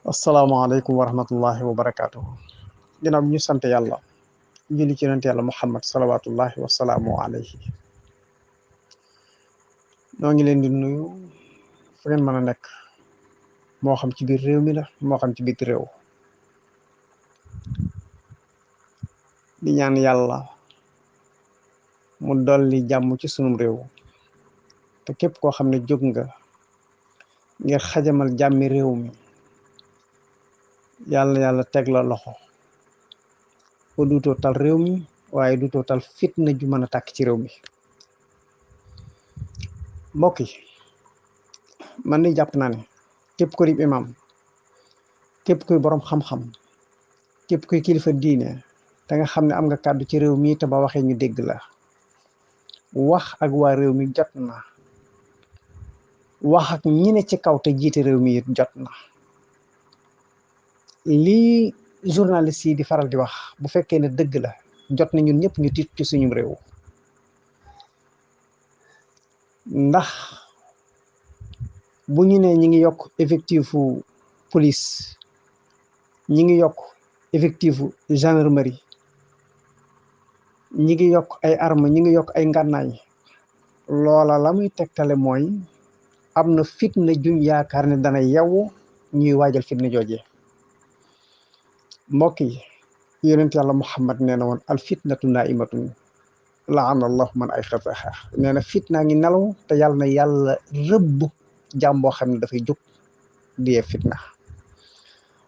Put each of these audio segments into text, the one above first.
asalaamaaleykum wa rahmatullahi wa barakaatu. Ginnaaw bi ñu sant yàlla julli ci yonent yàlla Muhammad salawaatullahi wa salaamu alayhi. ñoo ngi leen di nuyu fu ngeen mën a nekk moo xam ci biir réew mi la moo xam ci biti réew. di ñaan yàlla mu dolli jàmm ci sunum réew te képp koo xam ne jóg nga ngir xajamal jàmmi réew mi yàlla teg la loxo ba duutoo tal réew mi waaye duutoo tal fitna ju mën a tàkk ci réew mi. mbokk yi man ni jàpp naa ne képp ko dib imam, képp kuy boroom xam-xam, képp kuy kilifa diine te nga xam ne am nga kàddu ci réew mi te ba waxee ñu dégg la, wax ak waa réew mi jot na, wax ak ñi ne ci kaw te jiite réew mi it jot na. lii journaliste yi di faral di wax bu fekkee ne dëgg la jot na ñun ñëpp ñu tiit ci suñu réew, ndax bu ñu ne ñi ngi yokk effectifu police, ñi ngi yokk effectifu gendarmerie, ñi ngi yokk ay armes, ñi ngi yokk ay ngànnaay, loola la muy tegtale mooy am na fitna juñ yaakaar ne dana yewu ñuy waajal fitna joojee. mbokk yi yonent yàlla Muhammad nee na woon al fitnatu naimatun laana allahu man ay xasaha. nee na fitnaa ngi nelaw te yàlla rëbb jàmm boo xam ne dafay jóg di yee fitna.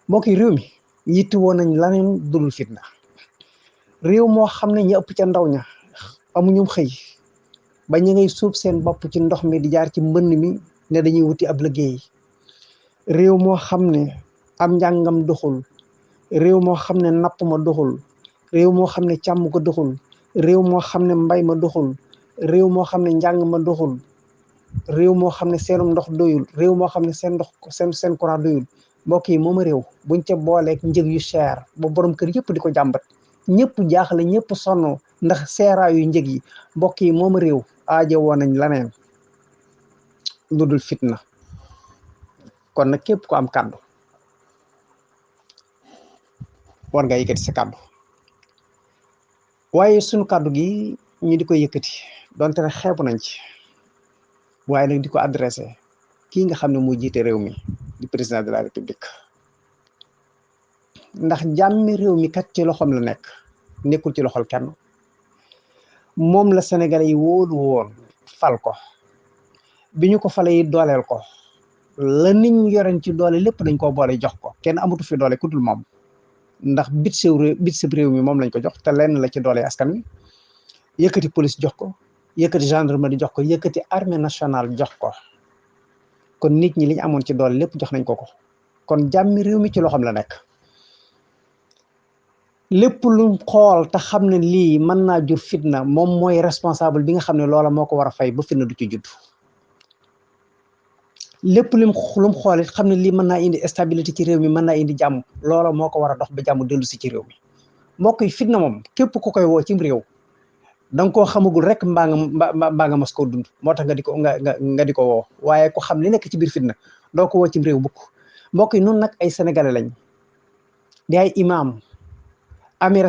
mbokk yi réew mi yitti woon nañ laneen dul fitna. réew moo xam ne ñi ëpp ca ndaw ña amuñu xëy ba ñu ngay suub seen bopp ci ndox mi di jaar ci mbënn mi ne dañuy wuti ab liggéey. réew moo xam ne am njàngam doxul, réew moo xam ne napp ma doxul, réew moo xam ne càmm ko doxul, réew moo xam ne mbay ma doxul, réew moo xam ne njàng ma doxul, réew moo xam ne seenum ndox doyul, réew moo xam ne seen ndox seen courant doyul. mbokk yi mooma réew buñ ca booleeg njëg yu cher ba borom kër yëpp di ko jàmbat, ñëpp jaaxle, ñëpp sonn ndax seeraayu njëg yi. mbokk yi mooma réew aaje woon nañ laneen lu dul fitna. kon nag képp ku am kàddu war nga yëkkati sa kàddu, waaye sunu kàddu gi ñu di ko yëkkati donte ne xeebu nañ ci, waaye nag di ko adressé kii nga xam ne moo jiite réew mi di président de la république. ndax jàmmi réew mi kat ci loxoom la nekk, nekkul ci loxol kenn. moom la Sénégalais yi wóolu woon fal ko, bi ñu ko fale yi dooleel ko, la nit ñu yoreen ci doole lépp dañ koo boole jox ko. kenn amatu fi doole ku dul moom, ndax bit si réew mi moom lañ ko jox te lenn la ci doole askan wi. yëkkati police jox ko, yëkkati gendarmerie jox ko, yëkkati armée nationale jox ko. kon nit ñi liñ amoon ci doole lépp jox nañ ko ko. kon jàmmi réew mi ci loxoom la nekk. lépp luñ xool te xam ne lii mën naa jur fitna, moom mooy responsable bi nga xam ne loola moo ko war a fay ba fitna du ci judd. lépp lu mu xool it xam ne lii mën naa indi stabilité ci réew mi, mën naa indi jàmm, loola moo ko war a dox ba jàmm dellu si ci réew mi. mbokk yi fitna moom képp ku koy woo cim réew da nga koo xamagul rek mbaa nga mas koo dund, moo tax nga di ko woo. waaye ku xam li nekk ci biir fitna doo ko woo cim réew bukk. mbokk yi noonu nag ay sénégalais lañ, di ay imam ami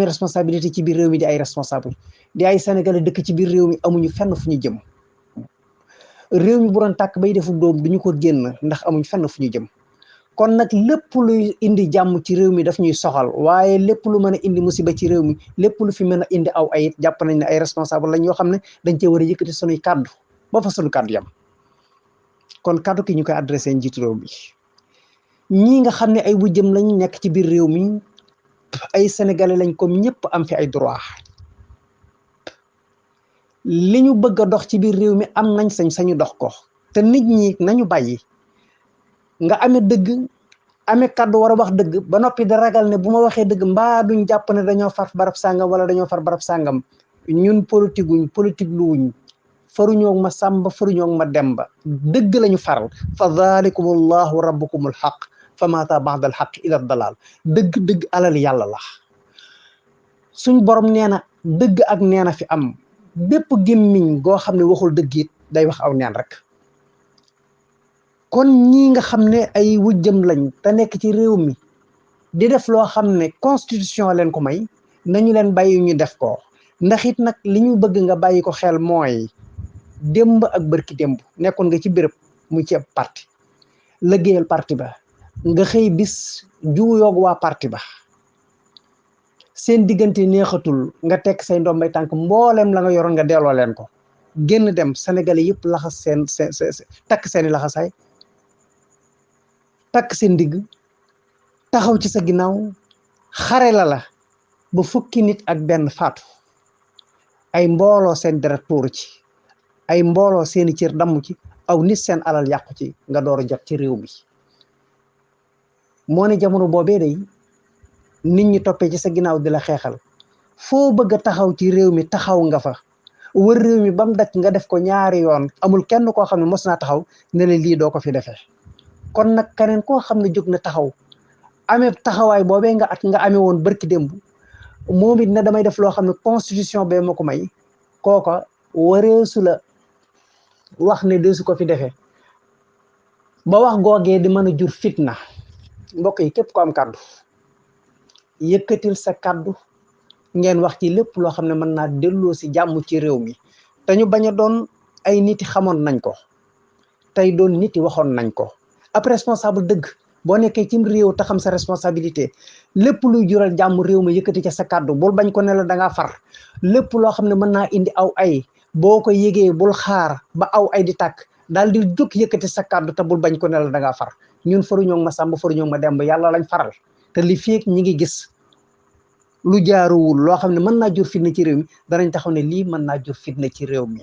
responsabilité ci biir réew mi, di ay responsable, di ay sénégalais dëkk ci biir réew mi, amuñu fenn fu ñu jëm. réew mi bu doon tàkk bay defu dóom duñu ko génn ndax amuñ fenn fu ñu jëm. kon nag lépp luy indi jàmm ci réew mi daf ñuy soxal, waaye lépp lu mën a indi musiba ci réew mi, lépp lu fi mën a indi aw ayit, jàpp nañ ne ay responsable lañ yoo xam ne dañ cee war a yëkkati sunuy kàddu ba fa sunu kàddu yam. kon kàddu ki ñu koy adressé njiitu réew mi, ñii nga xam ne ay wujjëm lañ nekk ci biir réew mi, ay sénégalais lañ comme ñëpp, am fi ay droit. li ñu bëgg a dox ci biir réew mi am nañ sañ-sañu dox ko. te nit ñi nañu bàyyi nga amee dëgg, amee kàddu war a wax dëgg ba noppi da ragal ne bu ma waxee dëgg mbaa duñ jàpp ne dañoo far barab sàngam wala dañoo far barab sàngam. ñun politique luwuñ, faruñoo ma sàmba, faruñoo ma demba, dëgg lañu faral. fa dhalikumullahu rabbukumul haqq fa maata ba'dal haqq ila dalal. dëgg alal yàlla la. suñ borom nee na dëgg ak neena fi am. bépp gémmiñ goo xam ne waxul dëgg it day wax aw neen rek. kon ñi nga xam ne ay wujjëm lañ te nekk ci réew mi di def loo xam ne constitution leen ko may nañu leen bàyyi ñu def ko ndax it nag li ñu bëgg nga bàyyi ko xel mooy démb ak bërki démb nekkoon nga ci béréb mu ci ab parti liggéeyal parti ba nga xëy bis juuyoog waa parti ba seen diggante neexatul nga tekk say ndombay tànk mboolem la nga yoroon nga delloo leen ko génn dem Sénégalais yëpp laxas seen takk seeni laxasaay takk seen digg taxaw ci sa ginnaaw xare la ba fukki nit ak benn faatu ay mbooloo seen deret tuuru ci ay mbooloo seeni cër damm ci aw nit seen alal yàqu ci nga door a jot ci réew mi moo ne jamono boobee day nit ñi toppee ci sa ginnaaw di la xeexal foo bëgg a taxaw ci réew mi taxaw nga fa wër réew mi ba mu daj nga def ko ñaari yoon amul kenn koo xam ne mos naa taxaw ne la lii doo ko fi defee kon nag keneen koo xam ne jóg na taxaw amee taxawaay boobee nga amee woon barki démb moom it ne damay def loo xam ne constitution bee ma ko may kooka wareesu la wax ne deesu ko fi defee ba wax googee di mën a jur fitna mbokk yi képp ko am kàddu yëkkatil sa kàddu ngeen wax ci lépp loo xam ne mën naa delloo si jàmm ci réew mi te ñu bañ a doon ay nit yi xamoon nañ ko tey doon nit yi waxoon nañ ko ab responsable dëgg boo nekkee cim réew te xam sa responsabilité lépp luy jural jàmm réew mi yëkkati ca sa kàddu bul bañ ko ne la da ngaa far lépp loo xam ne mën naa indi aw ay boo ko yëgee bul xaar ba aw ay di tàkk daal di jóg yëkkati sa kàddu te bul bañ ko ne la da ngaa far ñun faruñoo ma sàmb faruñoo ma demb yàlla lañ faral te li feek ñi ngi gis lu jaaruwul loo xam ne mën naa jur fitna ci réew mi danañ taxaw ne lii mën naa jur fitna ci réew mi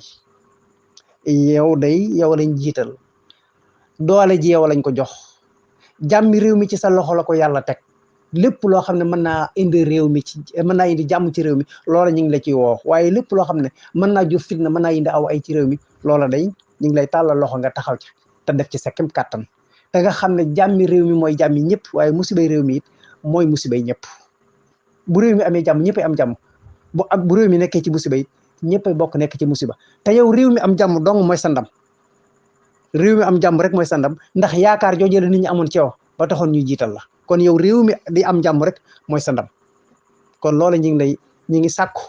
yow day yow lañ jiital doole ji yow lañ ko jox jàmmi réew mi ci sa loxo la ko yàlla teg lépp loo xam ne mën naa indi réew mi mën naa indi jàmm ci réew mi loola ñu ngi la ci woo waaye lépp loo xam ne mën naa jur fitna mën naa indi aw ay ci réew mi loola day ñu ngi lay tàllal loxo nga taxaw ci te def ci sa kem kàttan te nga xam ne jàmmi réew mi mooy jàmmi ñëpp waaye musibay réew mi it mooy musibay ñëpp bu réew mi amee jàmm ñëppay am jàmm bu réew mi nekkee ci musiba it ñëppay bokk nekk ci musiba te yow réew mi am jàmm dong mooy sa ndam réew mi am jàmm rek mooy sa ndam ndax yaakaar jooju la nit ñi amoon ci yow ba taxoon ñu jiital la kon yow réew mi di am jàmm rek mooy sa ndam kon loola ñu ngi sàkku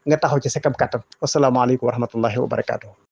nga taxaw ci sa kam kàttan wasalaamaaleykum wa rahmatullahi wa barakaatu.